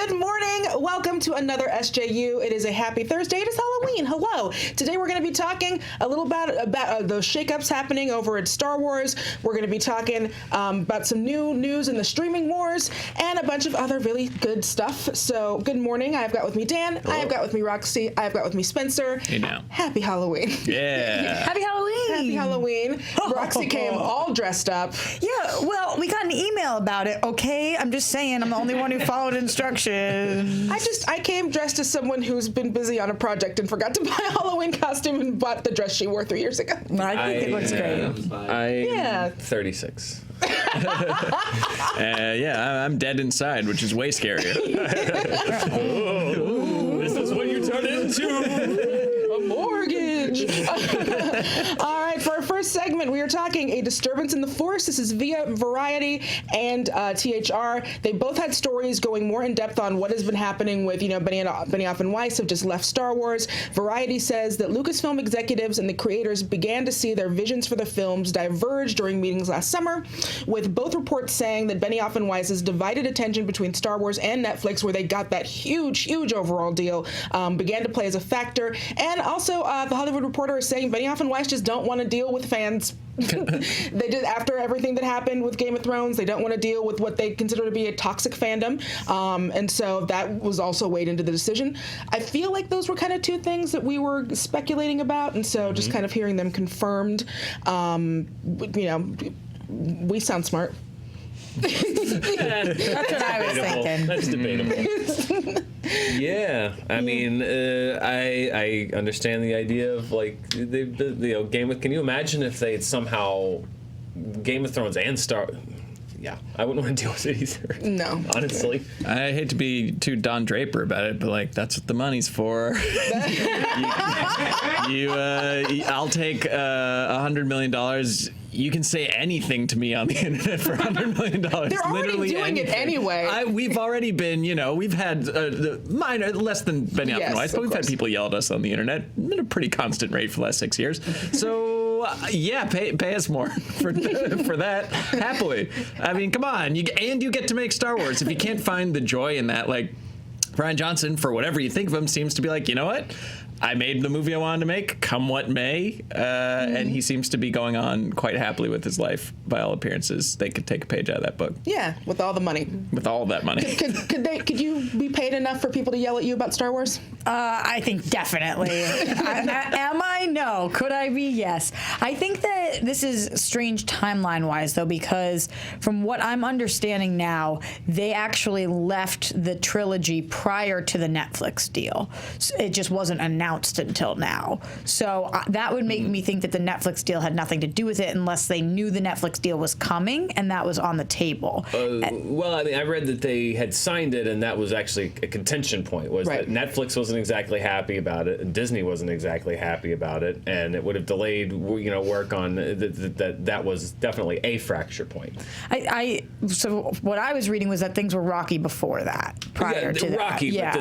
Good morning. Welcome to another SJU. It is a happy Thursday. It is Halloween. Hello. Today we're going to be talking a little about those shakeups happening over at Star Wars. We're going to be talking about some new news in the streaming wars and a bunch of other really good stuff. So good morning. I've got with me Dan. Hello. I've got with me Roxy. I've got with me Spencer. Hey now. Happy Halloween. Yeah. Happy Halloween. Happy Halloween. Roxy came all dressed up. Yeah, well, we got an email about it, okay? I'm just saying I'm the only one who followed instructions. I came dressed as someone who's been busy on a project and forgot to buy a Halloween costume and bought the dress she wore 3 years ago. I think it looks great. I'm 36. I'm dead inside, which is way scarier. This is what you turn into. A mortgage. All right, for our first segment, we are talking a disturbance in the force. This is via Variety and THR. They both had stories going more in depth on what has been happening with, Benioff and Weiss have just left Star Wars. Variety says that Lucasfilm executives and the creators began to see their visions for the films diverge during meetings last summer, with both reports saying that Benioff and Weiss's divided attention between Star Wars and Netflix, where they got that huge overall deal, began to play as a factor. And also, the Hollywood Reporter is saying Benioff and Weiss just don't want to deal with fans. They did, after everything that happened with Game of Thrones, they don't want to deal with what they consider to be a toxic fandom. And so that was also weighed into the decision. I feel like those were kind of two things that we were speculating about. And so just kind of hearing them confirmed, we sound smart. That's what I was thinking. That's debatable. Yeah, I mean, I understand the idea of Game of. Can you imagine if they had somehow Game of Thrones and Star? Yeah, I wouldn't want to deal with it either. No, honestly. I hate to be too Don Draper about it, but that's what the money's for. I'll take $100 million. You can say anything to me on the internet for $100 million. They're already Literally doing anything. it anyway. We've already been, we've had less than Benioff and Weiss, but we've had people yell at us on the internet at a pretty constant rate for the last 6 years. So, pay us more for that, happily. I mean, come on. You get to make Star Wars. If you can't find the joy in that, Rian Johnson, for whatever you think of him, seems to be like, you know what? I made the movie I wanted to make, come what may, and he seems to be going on quite happily with his life, by all appearances. They could take a page out of that book. Yeah, with all the money. With all of that money. Could you be paid enough for people to yell at you about Star Wars? I think definitely. Am I? No. Could I be? Yes. I think that this is strange timeline-wise, though, because from what I'm understanding now, they actually left the trilogy prior to the Netflix deal. So it just wasn't announced until now. So that would make me think that the Netflix deal had nothing to do with it unless they knew the Netflix deal was coming and that was on the table. Well, I mean, I read that they had signed it and that was actually a contention point, was that Netflix wasn't exactly happy about it and Disney wasn't exactly happy about it, and it would have delayed work on that was definitely a fracture point. So what I was reading was that things were rocky before that, prior to that. Rocky, but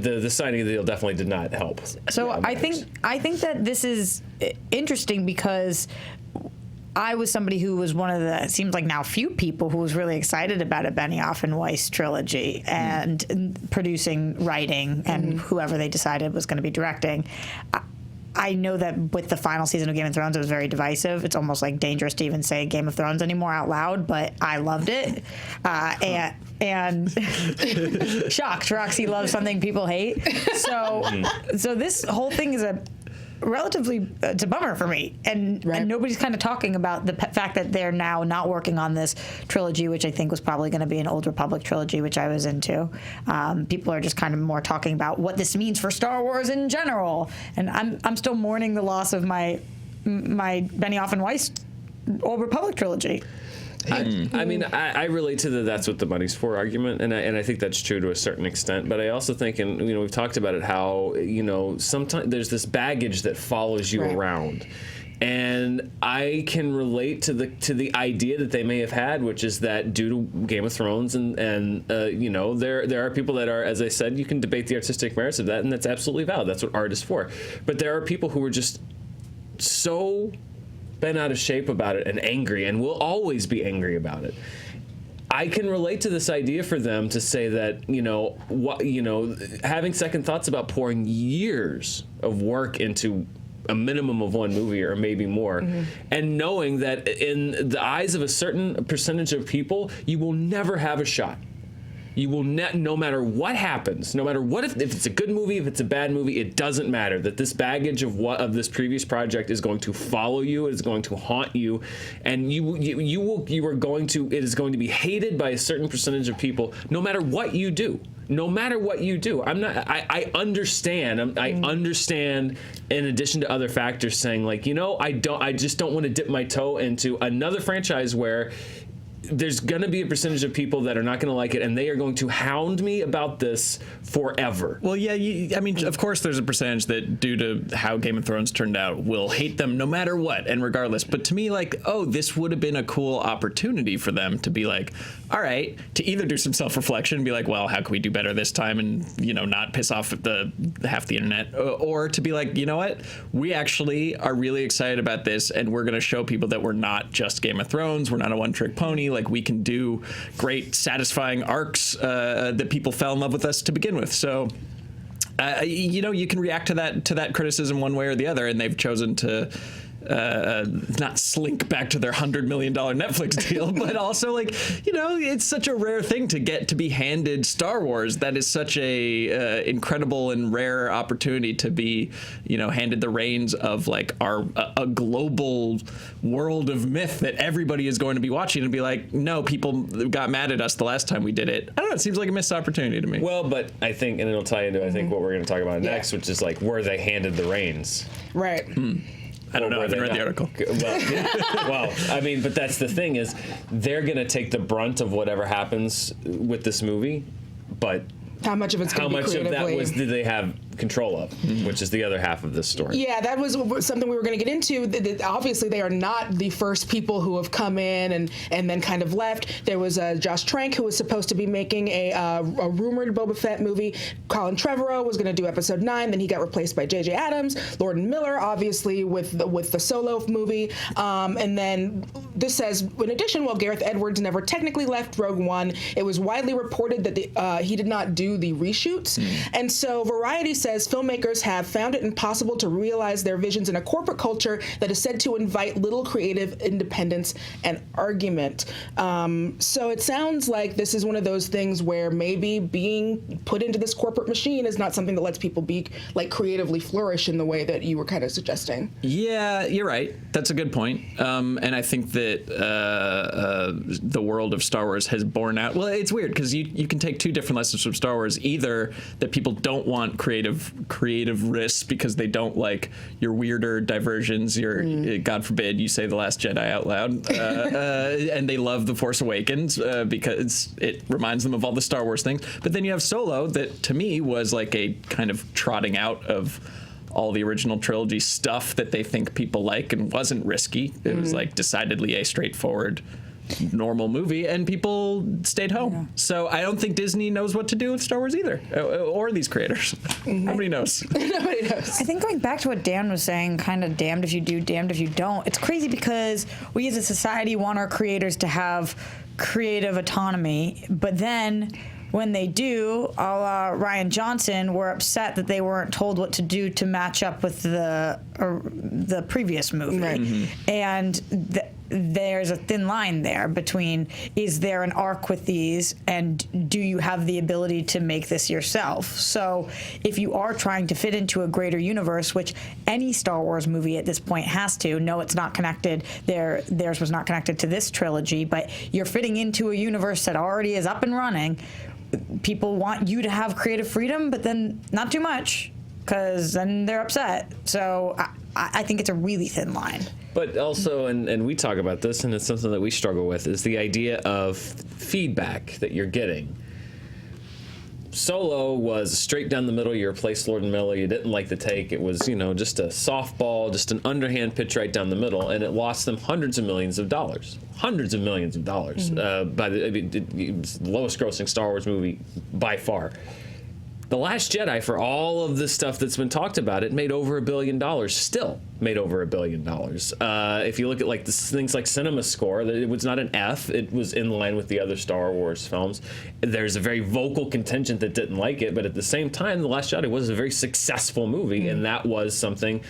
the signing of the deal definitely did not help. So I think that this is interesting because I was somebody who was one of the, it seems like now few people who was really excited about a Benioff and Weiss trilogy and producing, writing, and whoever they decided was going to be directing. I know that with the final season of Game of Thrones, it was very divisive. It's almost dangerous to even say Game of Thrones anymore out loud, but I loved it. And shocked, Roxy loves something people hate. So this whole thing is it's a bummer for me, and nobody's kind of talking about the fact that they're now not working on this trilogy, which I think was probably going to be an Old Republic trilogy, which I was into. People are just kind of more talking about what this means for Star Wars in general, and I'm still mourning the loss of my Benioff and Weiss Old Republic trilogy. I mean, I relate to the "that's what the money's for" argument, and I think that's true to a certain extent. But I also think, and we've talked about it, how sometimes there's this baggage that follows you around. And I can relate to the idea that they may have had, which is that due to Game of Thrones and there are people that are, as I said, you can debate the artistic merits of that, and that's absolutely valid. That's what art is for. But there are people who are just so bent out of shape about it and angry, and will always be angry about it. I can relate to this idea for them to say that, having second thoughts about pouring years of work into a minimum of one movie or maybe more, and knowing that in the eyes of a certain percentage of people, you will never have a shot. You will no matter what happens, no matter what, if it's a good movie, if it's a bad movie, it doesn't matter. That this baggage of this previous project is going to follow you, it is going to haunt you, and it is going to be hated by a certain percentage of people, no matter what you do. No matter what you do. I understand. I understand. In addition to other factors, saying like, I just don't want to dip my toe into another franchise where there's going to be a percentage of people that are not going to like it, and they are going to hound me about this forever. Well, yeah, of course there's a percentage that, due to how Game of Thrones turned out, will hate them no matter what and regardless. But to me, like, this would have been a cool opportunity for them to be like, all right, to either do some self-reflection and be like, well, how can we do better this time and, not piss off half the internet, or to be like, you know what, we actually are really excited about this, and we're going to show people that we're not just Game of Thrones, we're not a one-trick pony. Like, we can do great, satisfying arcs that people fell in love with us to begin with. So, you can react to that criticism one way or the other, and they've chosen to not slink back to their $100 million Netflix deal, but also, like, it's such a rare thing to get to be handed Star Wars. That is such a incredible and rare opportunity to be, handed the reins of like a global world of myth that everybody is going to be watching and be like, no, people got mad at us the last time we did it. I don't know. It seems like a missed opportunity to me. Well, but I think, and it'll tie into what we're going to talk about next, which is like where they handed the reins. Right. I don't know. I haven't read the article. Well, but that's the thing, is they're going to take the brunt of whatever happens with this movie, but how much of it's going to be creatively... How much of that did they have control of, which is the other half of this story? Yeah, that was something we were going to get into. Obviously, they are not the first people who have come in and then kind of left. There was Josh Trank, who was supposed to be making a rumored Boba Fett movie. Colin Trevorrow was going to do episode 9. Then he got replaced by J.J. Abrams. Lord and Miller, obviously, with the Solo movie. And then this says, in addition, while Gareth Edwards never technically left Rogue One, it was widely reported that he did not do the reshoots. And so Variety says filmmakers have found it impossible to realize their visions in a corporate culture that is said to invite little creative independence and argument. So it sounds like this is one of those things where maybe being put into this corporate machine is not something that lets people be like creatively flourish in the way that you were kind of suggesting. Yeah, you're right. That's a good point. And I think that the world of Star Wars has borne out. Well, it's weird because you can take two different lessons from Star Wars. Either that people don't want creative risks because they don't like your weirder diversions, your God forbid you say The Last Jedi out loud, and they love The Force Awakens because it reminds them of all the Star Wars things. But then you have Solo, that to me was like a kind of trotting out of all the original trilogy stuff that they think people like and wasn't risky. It was like decidedly a straightforward normal movie, and people stayed home. Yeah. So I don't think Disney knows what to do with Star Wars either, or these creators. Nobody knows. Nobody knows. I think going back to what Dan was saying, kind of damned if you do, damned if you don't. It's crazy because we as a society want our creators to have creative autonomy, but then when they do, a la Rian Johnson, were upset that they weren't told what to do to match up with the previous movie. Right. And there's a thin line there between, is there an arc with these, and do you have the ability to make this yourself? So if you are trying to fit into a greater universe, which any Star Wars movie at this point has to, no, it's not connected, theirs was not connected to this trilogy, but you're fitting into a universe that already is up and running. People want you to have creative freedom, but then not too much, because then they're upset. So I think it's a really thin line. But also, and we talk about this, and it's something that we struggle with, is the idea of feedback that you're getting. Solo was straight down the middle. You replaced Lord and Miller. You didn't like the take. It was, just a softball, just an underhand pitch right down the middle, and it lost them hundreds of millions of dollars. Hundreds of millions of dollars. It was the lowest grossing Star Wars movie by far. The Last Jedi, for all of the stuff that's been talked about, it made over $1 billion. Still made over $1 billion. If you look at like things like Cinema Score, it was not an F. It was in line with the other Star Wars films. There's a very vocal contingent that didn't like it, but at the same time, The Last Jedi was a very successful movie, and that was something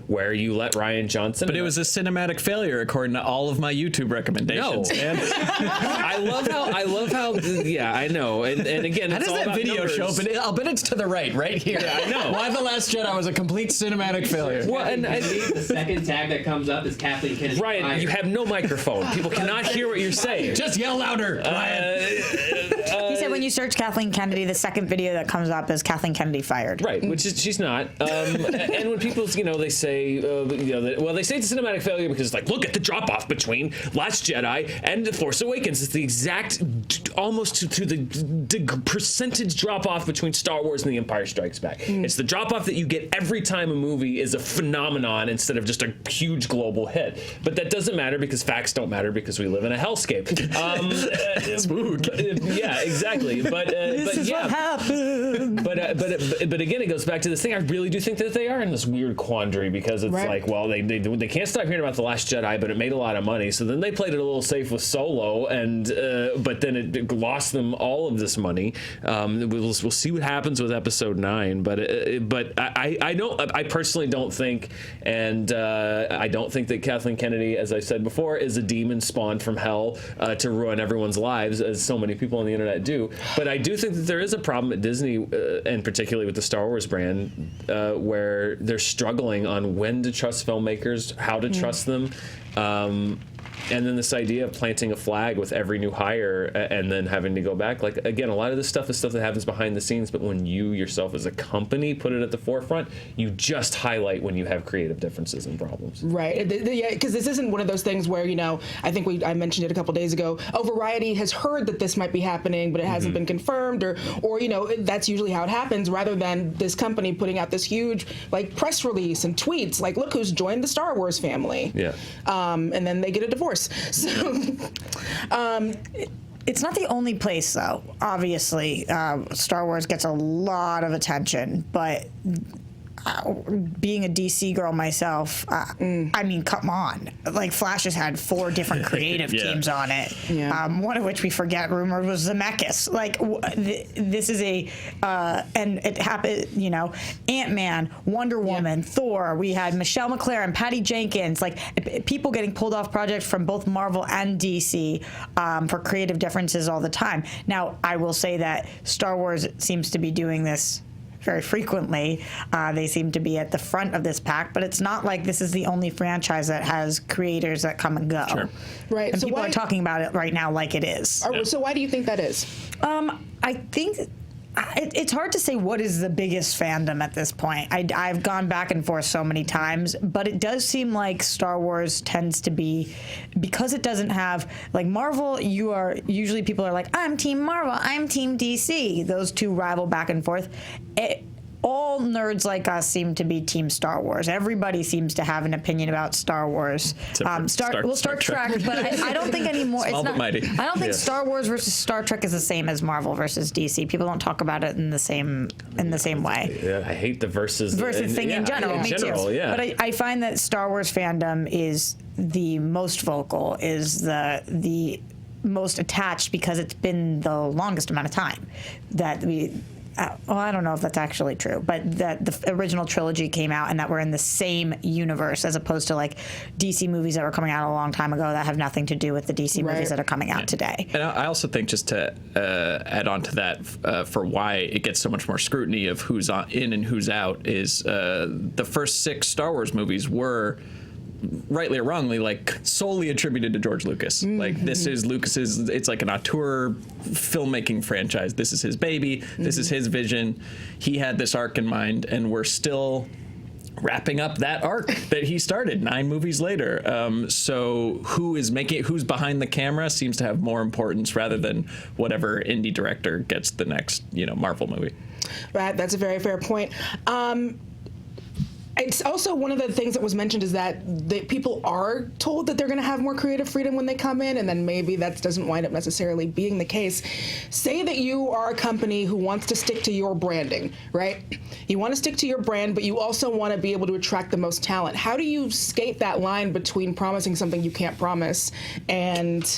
where you let Rian Johnson. But it was a cinematic failure, according to all of my YouTube recommendations. No. And I love how. Yeah, I know. And again, how it's does all that about video numbers. show up? I'll bet it's to the right here. Yeah, I know. Why The Last Jedi was a complete cinematic failure. Well, and the second tag that comes up is Kathleen Kennedy. Ryan, you have no microphone. People cannot hear what you're saying. Just yell louder, Ryan. He said when you search Kathleen Kennedy, the second video that comes up is Kathleen Kennedy fired. Right, which is she's not. And when people, they say, they say it's a cinematic failure because it's like, look at the drop off between Last Jedi and The Force Awakens. It's the exact, almost to the percentage drop off between Star Wars and The Empire Strikes Back. It's the drop off that you get every time a movie is a phenomenon instead of just a huge global hit. But that doesn't matter because facts don't matter because we live in a hellscape. Yeah, exactly. But What happened? But again, it goes back to this thing. I really do think that they are in this weird quandary because it's like, well, they can't stop hearing about The Last Jedi, but it made a lot of money. So then they played it a little safe with Solo, and but then it lost them all of this money. We'll see what happens with Episode 9. But I personally don't think, and I don't think that Kathleen Kennedy, as I said before, is a demon spawned from hell to ruin everyone's lives, as so many people on the internet do. But I do think that there is a problem at Disney, and particularly with the Star Wars brand, where they're struggling on when to trust filmmakers, how to trust them. And then this idea of planting a flag with every new hire and then having to go back. Like, again, a lot of this stuff is stuff that happens behind the scenes, but when you yourself as a company put it at the forefront, you just highlight when you have creative differences and problems. Right. Yeah, because this isn't one of those things where, I think I mentioned it a couple days ago, Variety has heard that this might be happening, but it hasn't been confirmed, or that's usually how it happens, rather than this company putting out this huge, press release and tweets, look who's joined the Star Wars family. Yeah. And then they get a divorce. So, it's not the only place, though. Obviously, Star Wars gets a lot of attention, but being a DC girl myself, I mean, come on. Flash has had 4 different creative teams on it. Yeah. One of which we forget, rumored, was Zemeckis. This is and it happened, Ant-Man, Wonder Woman, Thor. We had Michelle McLaren, Patty Jenkins, people getting pulled off projects from both Marvel and DC for creative differences all the time. Now, I will say that Star Wars seems to be doing this very frequently. They seem to be at the front of this pack, but it's not like this is the only franchise that has creators that come and go. Sure. Right. And people are talking about it right now like it is. So why do you think that is? I think it's hard to say what is the biggest fandom at this point. I've gone back and forth so many times, but it does seem like Star Wars tends to be, because it doesn't have, Marvel, usually people are like, I'm Team Marvel, I'm Team DC. Those two rival back and forth. All nerds like us seem to be Team Star Wars. Everybody seems to have an opinion about Star Wars. Star Trek, but I don't think anymore. Small but mighty. I don't think Star Wars versus Star Trek is the same as Marvel versus DC. People don't talk about it in the same way. Yeah, I hate the versus thing in general. Me too. Yeah. But I find that Star Wars fandom is the most vocal, is the most attached, because it's been the longest amount of time that we. I don't know if that's actually true, but that the original trilogy came out and that we're in the same universe, as opposed to DC movies that were coming out a long time ago that have nothing to do with the DC movies that are coming out today. And I also think, just to add on to that, for why it gets so much more scrutiny of who's in and who's out, is the first 6 Star Wars movies were, rightly or wrongly, solely attributed to George Lucas. This is Lucas's, it's like an auteur filmmaking franchise. This is his baby. This is his vision. He had this arc in mind, and we're still wrapping up that arc that he started 9 movies later. So who's behind the camera seems to have more importance, rather than whatever indie director gets the next, Marvel movie. Right, that's a very fair point. It's also one of the things that was mentioned is that people are told that they're going to have more creative freedom when they come in, and then maybe that doesn't wind up necessarily being the case. Say that you are a company who wants to stick to your branding, right? You want to stick to your brand, but you also want to be able to attract the most talent. How do you skate that line between promising something you can't promise and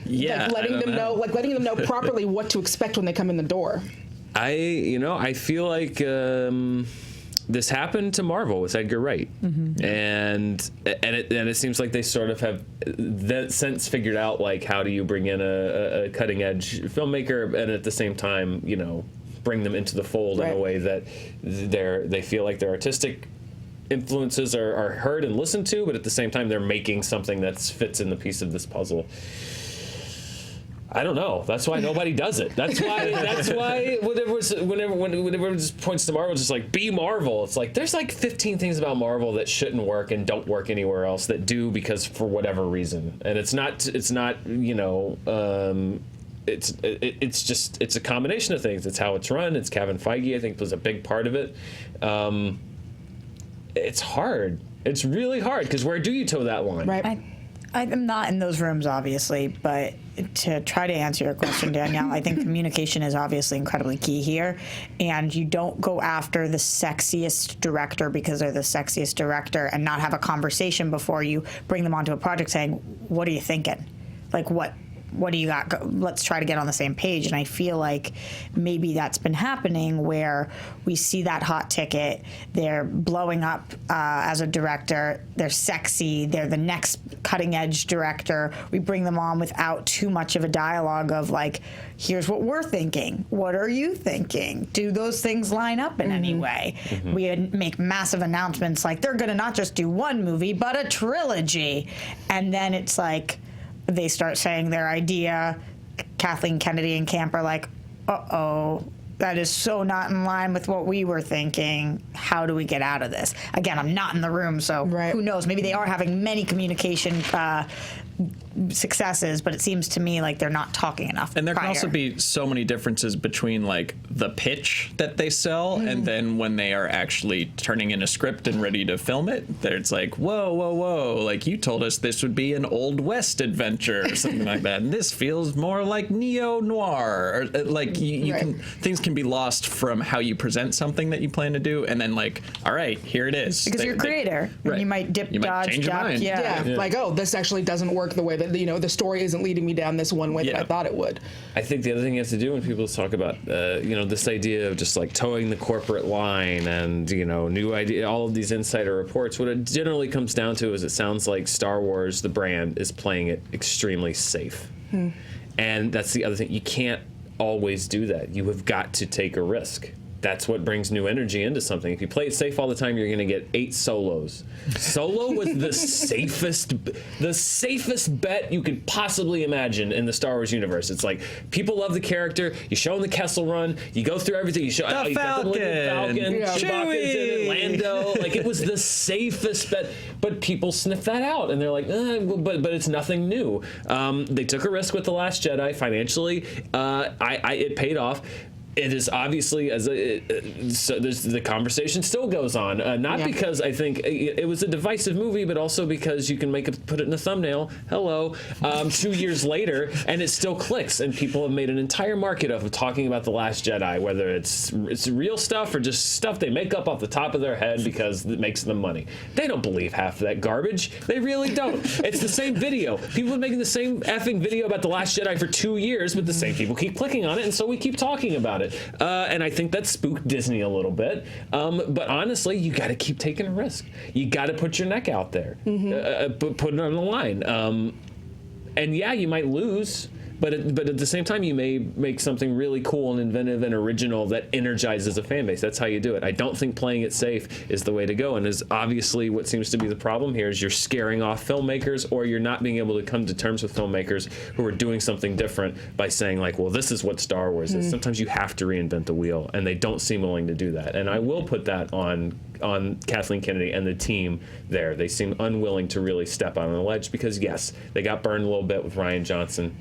letting them know properly what to expect when they come in the door? I feel like this happened to Marvel with Edgar Wright, and it seems like they sort of have that since figured out like how do you bring in a cutting edge filmmaker and at the same time bring them into the fold in a way that they feel like their artistic influences are heard and listened to, but at the same time they're making something that fits in the piece of this puzzle. I don't know. That's why nobody does it. That's why whenever it just points to Marvel, it's just like, be Marvel. It's like, there's like 15 things about Marvel that shouldn't work and don't work anywhere else that do because for whatever reason. And it's not it's a combination of things. It's how it's run. It's Kevin Feige, I think, was a big part of it. It's hard. It's really hard because where do you toe that line? Right. I'm not in those rooms, obviously, but to try to answer your question, Danielle, I think communication is obviously incredibly key here. And you don't go after the sexiest director because they're the sexiest director and not have a conversation before you bring them onto a project saying, what are you thinking? Like, what do you got? Let's try to get on the same page. And I feel like maybe that's been happening where we see that hot ticket, they're blowing up as a director, they're sexy, they're the next cutting edge director. We bring them on without too much of a dialogue of like, here's what we're thinking. What are you thinking? Do those things line up in any way? We make massive announcements like they're going to not just do one movie, but a trilogy. And then it's like, they start saying their idea. Kathleen, Kennedy, and Camp are like, uh-oh, that is so not in line with what we were thinking. How do we get out of this? Again, I'm not in the room, so who knows? Maybe they are having many communication successes, but it seems to me like they're not talking enough. And there can also be so many differences between like the pitch that they sell and then when they are actually turning in a script and ready to film it, it's like, whoa, like you told us this would be an Old West adventure or something like that, and this feels more like neo-noir, or like you can, things can be lost from how you present something that you plan to do, and then like, all right, here it is. Because you're a creator. You might dip, dodge, duck. Yeah, like, oh, this actually doesn't work the way that, the story isn't leading me down this one way that I thought it would. I think the other thing you have to do when people talk about, this idea of just like towing the corporate line and, new idea, all of these insider reports, what it generally comes down to is it sounds like Star Wars, the brand, is playing it extremely safe. And that's the other thing. You can't always do that. You have got to take a risk. That's what brings new energy into something. If you play it safe all the time, you're going to get 8 solos. Solo was the safest bet you could possibly imagine in the Star Wars universe. It's like, people love the character. You show them the Kessel Run. You go through everything. You show the Falcon, Chewbacca's in it, Lando. Like, it was the safest bet. But people sniff that out, and they're like, but it's nothing new. They took a risk with The Last Jedi financially. It paid off. It is obviously so the conversation still goes on, not because I think it was a divisive movie, but also because you can put it in a thumbnail. Hello, 2 years later, and it still clicks, and people have made an entire market of talking about The Last Jedi, whether it's real stuff or just stuff they make up off the top of their head because it makes them money. They don't believe half of that garbage. They really don't. It's the same video. People have been making the same effing video about The Last Jedi for 2 years, but the same people keep clicking on it, and so we keep talking about it. And I think that spooked Disney a little bit. But honestly, you got to keep taking a risk. You got to put your neck out there, put it on the line. And yeah, you might lose. But at the same time, you may make something really cool and inventive and original that energizes a fan base. That's how you do it. I don't think playing it safe is the way to go. And is obviously what seems to be the problem here is you're scaring off filmmakers, or you're not being able to come to terms with filmmakers who are doing something different by saying like, well, this is what Star Wars is. Sometimes you have to reinvent the wheel, and they don't seem willing to do that. And I will put that on Kathleen Kennedy and the team there. They seem unwilling to really step out on the ledge because, yes, they got burned a little bit with Rian Johnson.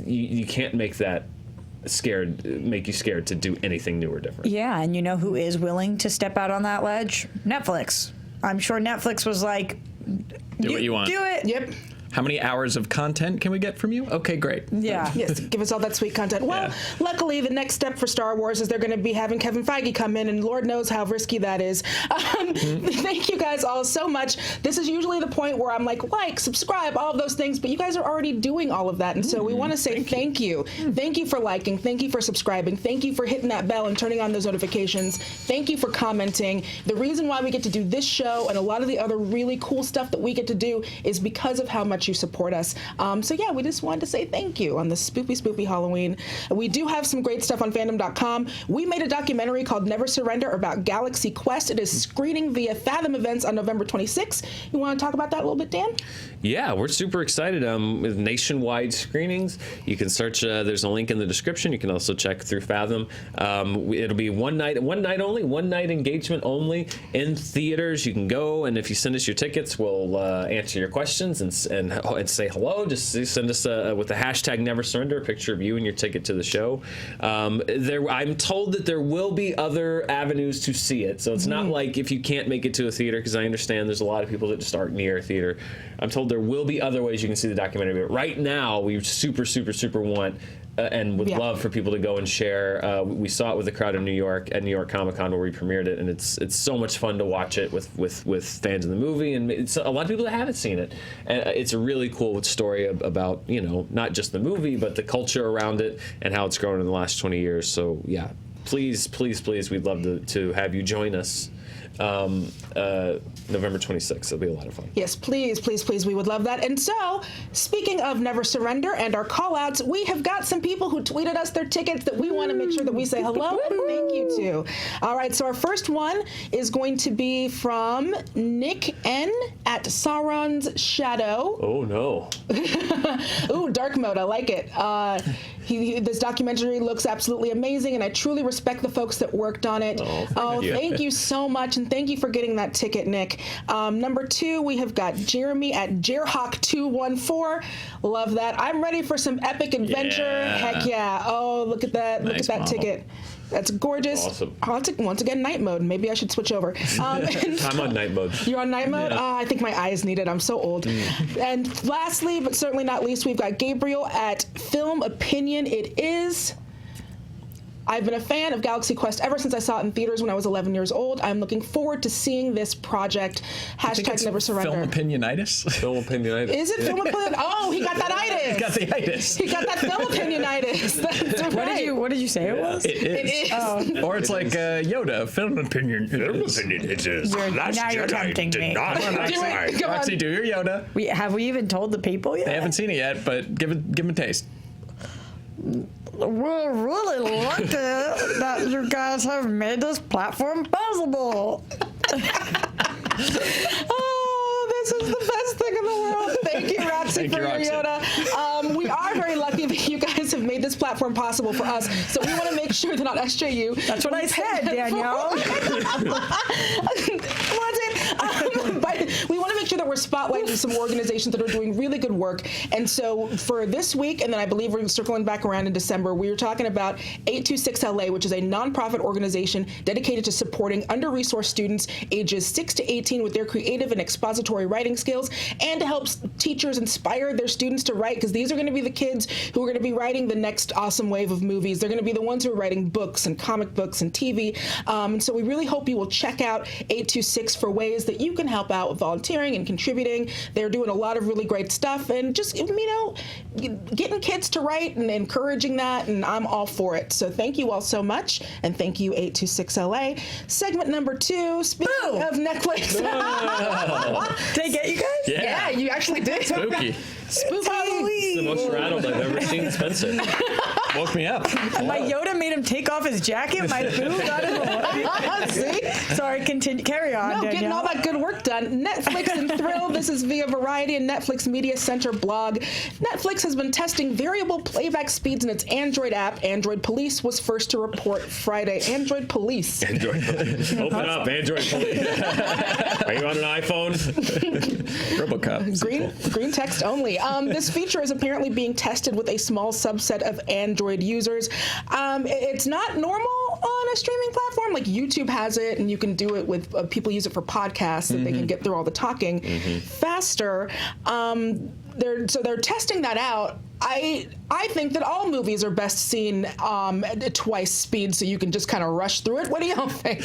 You can't make that make you scared to do anything new or different. Yeah, and you know who is willing to step out on that ledge? Netflix. I'm sure Netflix was like, do what you want. Do it. Yep. How many hours of content can we get from you? Okay, great. Yeah. Yes, give us all that sweet content. Well, luckily, the next step for Star Wars is they're going to be having Kevin Feige come in, and Lord knows how risky that is. Thank you guys all so much. This is usually the point where I'm like, subscribe, all of those things, but you guys are already doing all of that, and so we want to say thank you. Thank you for liking. Thank you for subscribing. Thank you for hitting that bell and turning on those notifications. Thank you for commenting. The reason why we get to do this show and a lot of the other really cool stuff that we get to do is because of how much you support us. So yeah, we just wanted to say thank you on this spoopy Halloween. We do have some great stuff on fandom.com. We made a documentary called Never Surrender about Galaxy Quest. It is screening via Fathom events on November 26th. You want to talk about that a little bit, Dan? Yeah, we're super excited. With nationwide screenings, you can search. There's a link in the description. You can also check through Fathom. It'll be one night engagement only in theaters. You can go, and if you send us your tickets, we'll answer your questions and say hello. Just send us with the hashtag Never Surrender a picture of you and your ticket to the show. I'm told that there will be other avenues to see it, so it's not like if you can't make it to a theater, because I understand there's a lot of people that just aren't near a theater. I'm told there will be other ways you can see the documentary, but right now we super want and would love for people to go and share. We saw it with the crowd in New York at New York Comic Con where we premiered it, and it's so much fun to watch it with fans of the movie, and it's a lot of people that haven't seen it. And it's a really cool story about not just the movie but the culture around it and how it's grown in the last 20 years. So yeah, please, we'd love to have you join us. November 26th. It'll be a lot of fun. Yes, please. We would love that. And so, speaking of Never Surrender and our call-outs, we have got some people who tweeted us their tickets that we want to make sure that we say hello and thank you to. All right, so our first one is going to be from Nick N. at Sauron's Shadow. Oh, no. Ooh, dark mode. I like it. This documentary looks absolutely amazing, and I truly respect the folks that worked on it. Thank you so much, and thank you for getting that ticket, Nick. Number 2, we have got Jeremy at Jerhawk214. Love that. I'm ready for some epic adventure. Yeah. Heck yeah. Oh, look at that. Look at that Nice model. ticket. That's gorgeous. Awesome. Once again, night mode. Maybe I should switch over. I'm on night mode. You're on night mode? Yeah. I think my eyes need it. I'm so old. And lastly, but certainly not least, we've got Gabriel at Film Opinion. It is... I've been a fan of Galaxy Quest ever since I saw it in theaters when I was 11 years old. I'm looking forward to seeing this project. Hashtag Never Surrender. Film opinionitis. Film opinionitis. Is it film opinion? Oh, he got that itis. He got the itis. He got that film opinionitis. That's right. What did you say it was? It is. It is. Or it's like Yoda. Film opinion. It is. Now you're tempting me. Not Do it. Come on. Roxy, do your Yoda. Have we even told the people yet? They haven't seen it yet, but give them a taste. We're really lucky that you guys have made this platform possible. Oh, this is the best thing in the world. Thank you, Roxy, for your Roxy. Yoda. We are very lucky that you guys have made this platform possible for us, so we want to make sure that on SJU... That's what I said, Danielle. We want to make sure that we're spotlighting some organizations that are doing really good work. And so for this week, and then I believe we're circling back around in December, we were talking about 826LA, which is a nonprofit organization dedicated to supporting under-resourced students ages 6 to 18 with their creative and expository writing skills, and to help teachers inspire their students to write, because these are going to be the kids who are going to be writing the next awesome wave of movies. They're going to be the ones who are writing books and comic books and TV. And so we really hope you will check out 826 for ways that you can help out with volunteering and contributing. They're doing a lot of really great stuff, and just, getting kids to write and encouraging that, and I'm all for it. So thank you all so much, and thank you 826LA. Segment number 2, speaking of Netflix. Did I get you guys? Yeah, you actually did. Spooky. Spooky. It's the most rattled I've ever seen Spencer. Woke me up. My Yoda made him take off his jacket. My boo got him. See? Sorry, continue. Carry on, No, Danielle. getting all that good work done. Netflix and Thrill. This is via Variety and Netflix Media Center blog. Netflix has been testing variable playback speeds in its Android app. Android Police was first to report Friday. Android Police. Android Police. Open up, Android Police. Are you on an iPhone? RoboCop. Green text only. This feature is apparently being tested with a small subset of Android users. It's not normal on a streaming platform. Like YouTube has it, and you can do it with people use it for podcasts that they can get through all the talking faster. They're testing that out. I think that all movies are best seen at twice speed, so you can just kind of rush through it. What do y'all think?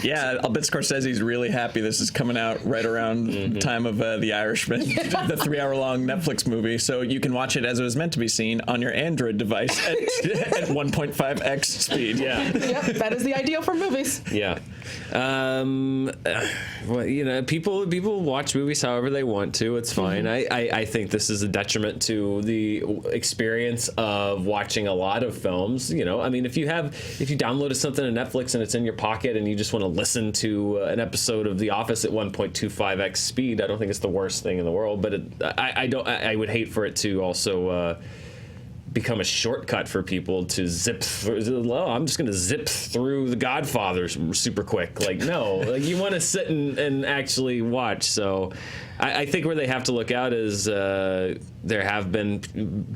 Yeah, I'll bet Scorsese's really happy this is coming out right around the time of The Irishman, the 3-hour-long Netflix movie, so you can watch it as it was meant to be seen on your Android device at 1.5x speed. Yeah. Yep, that is the ideal for movies. Yeah. Well, you know, people watch movies however they want to. It's fine. I think this is a detriment to the experience of watching a lot of films. You know, I mean, if you downloaded something on Netflix and it's in your pocket and you just want to listen to an episode of The Office at 1.25x speed, I don't think it's the worst thing in the world. But I would hate for it to also become a shortcut for people to zip through. Well, I'm just going to zip through The Godfather super quick. Like, no, like you want to sit and actually watch. So I think where they have to look out is there have been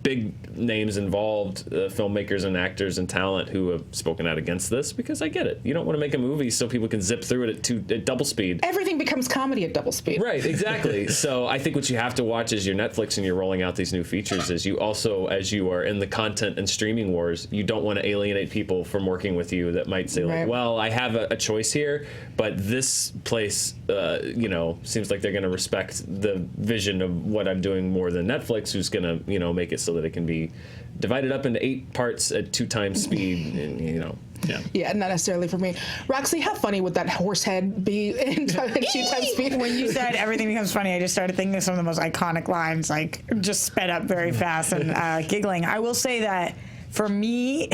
big names involved, filmmakers and actors and talent who have spoken out against this, because I get it. You don't want to make a movie so people can zip through it at double speed. Everything becomes comedy at double speed. Right, exactly. So I think what you have to watch as your Netflix and you're rolling out these new features is you also, as you are in the content and streaming wars, you don't want to alienate people from working with you that might say, like, well, I have a choice here, but this place, seems like they're going to respect the vision of what I'm doing more than Netflix, who's going to, make it so that it can be divided up into 8 parts at 2 times speed, and, Yeah, not necessarily for me. Roxy, how funny would that horse head be in 2 times speed? When you said everything becomes funny, I just started thinking of some of the most iconic lines, like just sped up very fast and giggling. I will say that for me,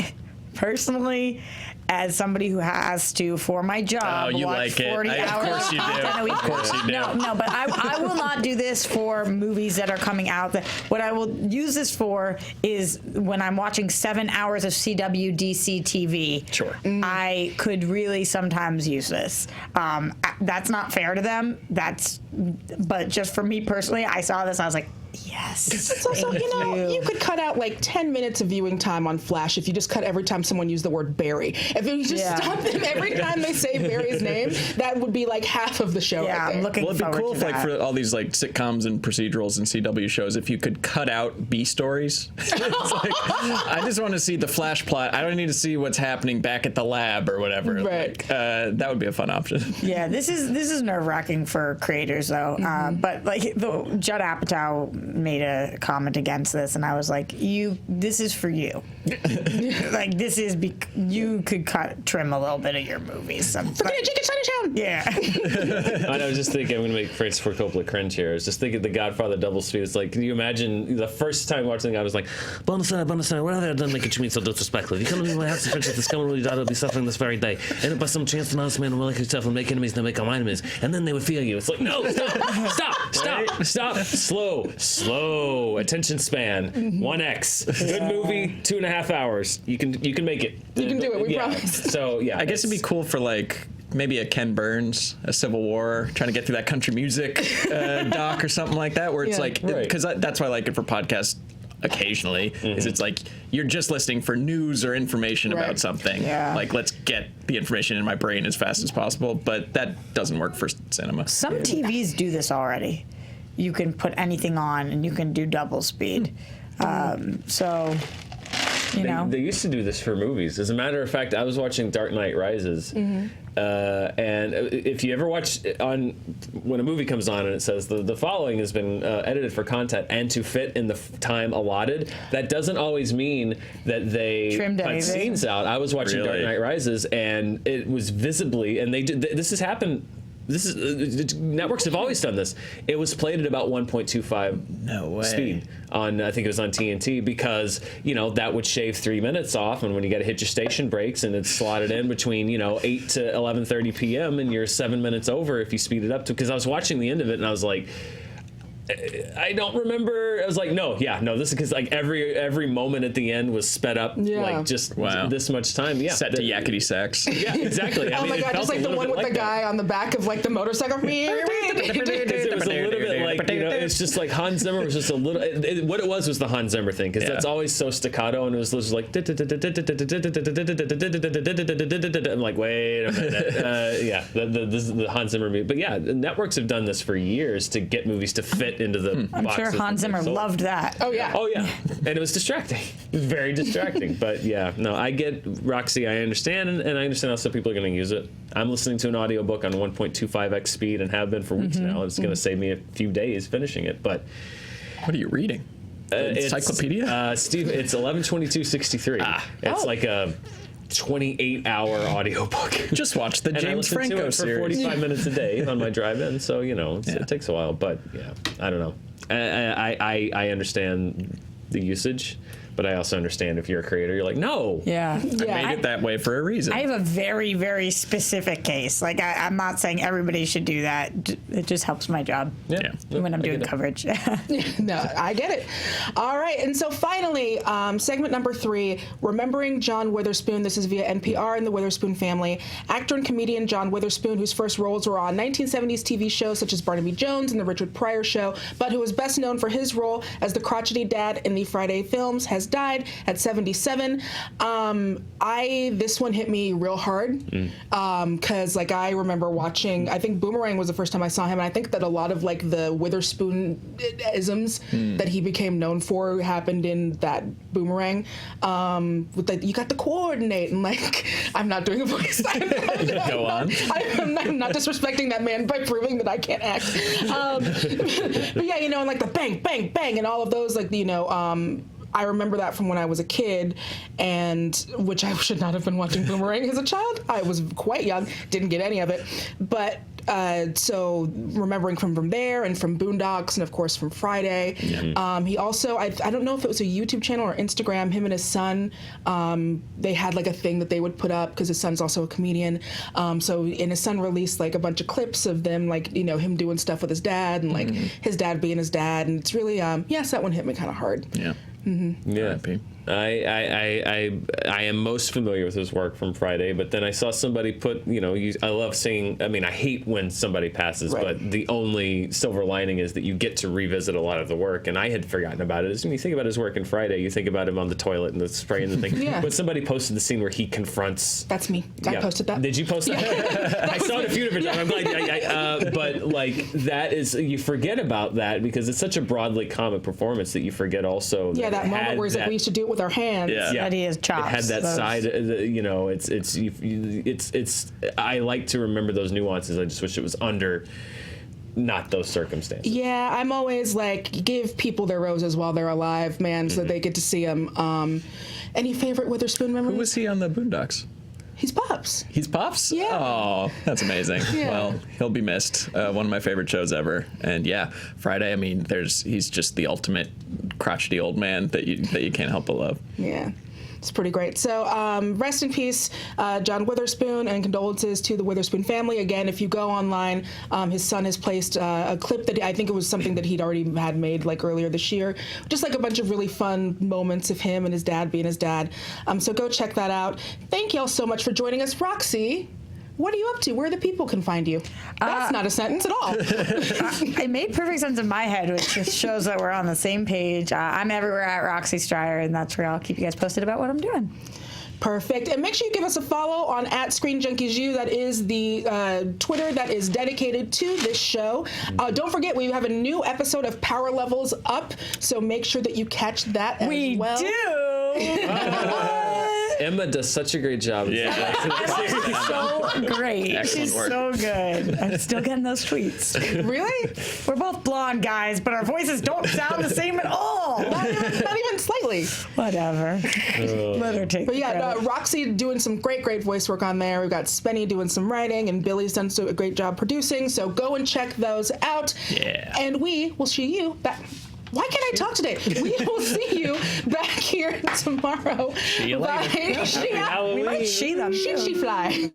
personally, as somebody who has to, for my job, watch 40 hours of content a week. Of course you do. No, but I will not do this for movies that are coming out. What I will use this for is when I'm watching 7 hours of CWDC TV. Sure. I could really sometimes use this. That's not fair to them. But just for me personally, I saw this, I was like, yes. It's also, you could cut out like 10 minutes of viewing time on Flash if you just cut every time someone used the word Barry. If you just stop them every time they say Barry's name, that would be like half of the show. Yeah, I'm looking forward to that. Well, it'd be cool if, like, for all these like sitcoms and procedurals and CW shows, if you could cut out B stories. It's like, I just want to see the Flash plot. I don't need to see what's happening back at the lab or whatever. Right. Like, that would be a fun option. Yeah, this is nerve-wracking for creators though. But like Judd Apatow made a comment against this, and I was like, this is for you. Like, this is you could trim a little bit of your movies. Forget it, you can shut it down. Yeah. I was just thinking, I'm going to make Francis Ford Coppola cringe here. I was just thinking The Godfather double speed. It's like, can you imagine the first time watching the guy was like, Bonasana, what have I done making you mean so disrespectful? You come to me in my house, Francis, this coming really died, I'll be suffering this very day. And by some chance, the honest man will like yourself and make enemies and make our enemies. And then they would fear you. It's like, no, stop. Slow. Attention span, 1x. Good movie, 2.5 hours. You can make it. You can do it, we promise. So, yeah. I guess it'd be cool for, like, maybe a Ken Burns, a Civil War, trying to get through that country music doc or something like that, where it's like, because that's why I like it for podcasts occasionally, is it's like you're just listening for news or information about something. Yeah. Like, let's get the information in my brain as fast as possible, but that doesn't work for cinema. Some TVs do this already. You can put anything on and you can do double speed. So, They used to do this for movies. As a matter of fact, I was watching Dark Knight Rises, and if you ever watch when a movie comes on and it says the following has been edited for content and to fit in the time allotted, that doesn't always mean that they trimmed cut scenes out. I was watching Dark Knight Rises, and it was visibly, and this has happened this is networks have always done this. It was played at about 1.25 speed on, I think it was on TNT, because that would shave 3 minutes off, and when you got to hit your station breaks and it's slotted in between 8 to 11:30 p.m. and you're 7 minutes over if you speed it up to. Because I was watching the end of it and I was like, I don't remember. I was like, no, this is because like every moment at the end was sped up, like just this much time. Yeah, set to yakety sax. Yeah, exactly. Oh my god, just like the one with the guy on the back of like the motorcycle. It was a little bit like it's just like Hans Zimmer was just a little. What it was the Hans Zimmer thing, because that's always so staccato, and it was just like. I'm like, wait a minute. This is the Hans Zimmer movie, but yeah, the networks have done this for years to get movies to fit into the I'm sure Hans Zimmer loved that. Oh yeah, and it was distracting. It was very distracting. But yeah, no, I get Roxy. I understand, and I understand how some people are going to use it. I'm listening to an audiobook on 1.25x speed and have been for weeks now. It's going to save me a few days finishing it. But what are you reading? Encyclopedia? Steve, it's 11/22/63. It's like a 28-hour audiobook. Just watch the James Franco series for 45 minutes a day on my drive-in. So it takes a while, but yeah, I don't know. I understand the usage, but I also understand if you're a creator, you're like, no. Yeah. I made it that way for a reason. I have a very, very specific case. Like, I'm not saying everybody should do that. It just helps my job when I'm doing coverage. No, I get it. All right. And so finally, segment number 3, Remembering John Witherspoon. This is via NPR and the Witherspoon family. Actor and comedian John Witherspoon, whose first roles were on 1970s TV shows such as Barnaby Jones and The Richard Pryor Show, but who is best known for his role as the crotchety dad in the Friday films, has died at 77. This one hit me real hard because like I remember watching, I think Boomerang was the first time I saw him, and I think that a lot of like the Witherspoon-isms that he became known for happened in that Boomerang. With the, you got the coordinate, and like I'm not doing a voice. Go on. I'm not disrespecting that man by proving that I can't act. But yeah, and like the bang, bang, bang, and all of those, like I remember that from when I was a kid, and which I should not have been watching Boomerang as a child. I was quite young, didn't get any of it. But so remembering from there and from Boondocks and of course from Friday. He also, I don't know if it was a YouTube channel or Instagram, him and his son, they had like a thing that they would put up because his son's also a comedian. And his son released like a bunch of clips of them, like, him doing stuff with his dad and like his dad being his dad. And it's really, yes, that one hit me kind of hard. Yeah. Yeah, I am most familiar with his work from Friday, but then I saw somebody put, I love seeing, I hate when somebody passes, but the only silver lining is that you get to revisit a lot of the work, and I had forgotten about it. When you think about his work in Friday, you think about him on the toilet and the spray and the thing. But somebody posted the scene where he confronts... That's me. I posted that. Did you post that? I saw it a few different times. I'm glad. But like, that is, you forget about that because it's such a broadly comic performance that you forget also. That moment where he's like, we used to do it with our hands. That he has chops. It had that side, it's. I like to remember those nuances. I just wish it was under not those circumstances. Yeah, I'm always like, give people their roses while they're alive, man, so that they get to see them. Any favorite Witherspoon memories? Who was he on the Boondocks? He's Pops. He's Pops? Yeah. Oh, that's amazing. Well, he'll be missed. One of my favorite shows ever. And yeah, Friday, he's just the ultimate crotchety old man that you can't help but love. Yeah. It's pretty great. So rest in peace, John Witherspoon, and condolences to the Witherspoon family. Again, if you go online, his son has placed a clip that I think it was something that he'd already had made like earlier this year. Just like a bunch of really fun moments of him and his dad being his dad. So go check that out. Thank y'all so much for joining us. Roxy, what are you up to? Where the people can find you? That's not a sentence at all. It made perfect sense in my head, which just shows that we're on the same page. I'm everywhere at Roxy Striar, and that's where I'll keep you guys posted about what I'm doing. Perfect. And make sure you give us a follow on @ScreenJunkiesU. That is the Twitter that is dedicated to this show. Don't forget, we have a new episode of Power Levels up, so make sure that you catch that as well. We do! Emma does such a great job. Yeah. So great. Excellent She's work. so good. I'm still getting those tweets. Really? We're both blonde guys, but our voices don't sound the same at all. Not even slightly. Whatever. Let her take But the yeah, credit. Roxy doing some great voice work on there. We've got Spenny doing some writing, and Billy's done a great job producing. So go and check those out. Yeah. And we will see you back. Why can't I talk today? We will see you back here tomorrow. See you later. Bye. We might see them. She fly.